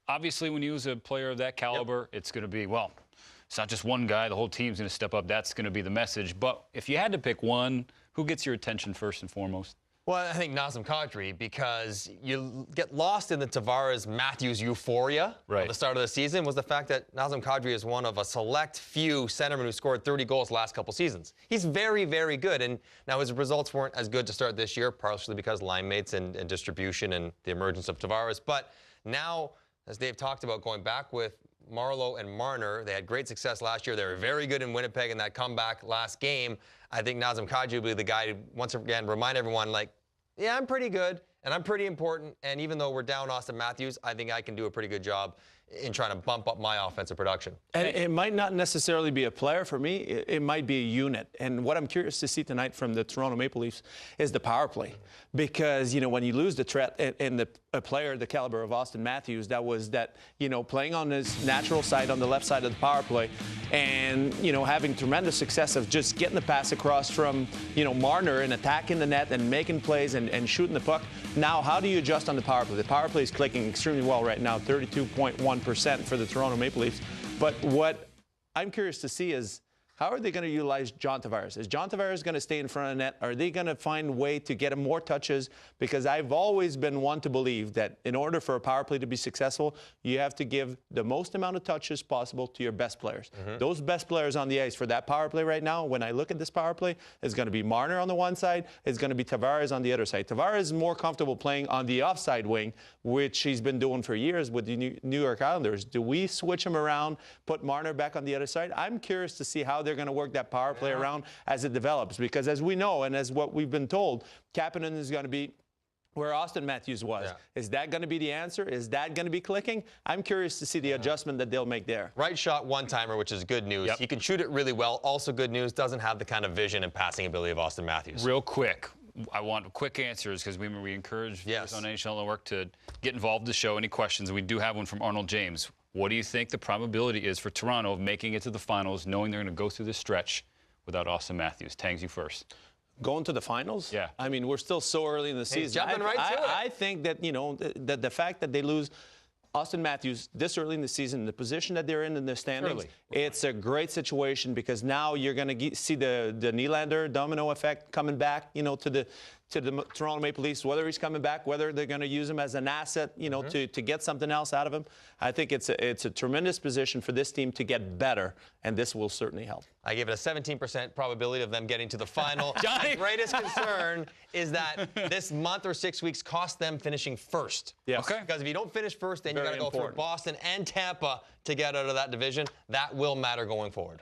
obviously, when you lose a player of that caliber, it's going to be, well, it's not just one guy. The whole team's going to step up. That's going to be the message. But if you had to pick one, who gets your attention first and foremost? Well, I think Nazem Kadri, because you get lost in the Tavares-Matthews euphoria at the start of the season, was the fact that Nazem Kadri is one of a select few centermen who scored 30 goals the last couple seasons. He's very, very good, and now his results weren't as good to start this year, partially because line mates and distribution and the emergence of Tavares. But now, as Dave talked about, going back with Marleau and Marner, they had great success last year. They were very good in Winnipeg in that comeback last game. I think Nazem Kadri will be the guy to, once again, remind everyone, like, yeah, I'm pretty good, and I'm pretty important, and even though we're down Auston Matthews, I think I can do a pretty good job in trying to bump up my offensive production. And it might not necessarily be a player for me. It might be a unit. And what I'm curious to see tonight from the Toronto Maple Leafs is the power play. Because, you know, when you lose the threat and a player the caliber of Auston Matthews, that was that, you know, playing on his natural side, on the left side of the power play, and, you know, having tremendous success of just getting the pass across from, you know, Marner and attacking the net and making plays and shooting the puck. Now, how do you adjust on the power play? The power play is clicking extremely well right now, 32.1% for the Toronto Maple Leafs. But what I'm curious to see is, how are they going to utilize John Tavares? Is John Tavares going to stay in front of the net? Are they going to find a way to get him more touches? Because I've always been one to believe that in order for a power play to be successful, you have to give the most amount of touches possible to your best players. Those best players on the ice for that power play right now, when I look at this power play, is going to be Marner on the one side, it's going to be Tavares on the other side. Tavares is more comfortable playing on the offside wing, which he's been doing for years with the New York Islanders. Do we switch him around, put Marner back on the other side? I'm curious to see how they're going to work that power play around as it develops, because as we know and as what we've been told, Kapanen is going to be where Auston Matthews was. Is that going to be the answer? Is that going to be clicking? I'm curious to see the adjustment that they'll make there. Right shot one-timer, which is good news. He can shoot it really well. Also good news, doesn't have the kind of vision and passing ability of Auston Matthews. Real quick, I want quick answers because we encourage viewers on NHL Network to get involved in the show. Any questions? We do have one from Arnold James. What do you think the probability is for Toronto of making it to the finals, knowing they're going to go through this stretch without Auston Matthews? Tangs, you first. Going to the finals? Yeah. I mean, we're still so early in the season. Jumping right to it. I think that, you know, the fact that they lose Auston Matthews this early in the season, the position that they're in the standings, it's a great situation because now you're going to see the Nylander domino effect coming back, you know, to the Toronto Maple Leafs, whether he's coming back, whether they're going to use him as an asset, you know, to get something else out of him. I think it's a tremendous position for this team to get better, and this will certainly help. I give it a 17% probability of them getting to the final. My greatest concern is that this month or 6 weeks cost them finishing first. Because if you don't finish first, then you got to go through Boston and Tampa to get out of that division. That will matter going forward.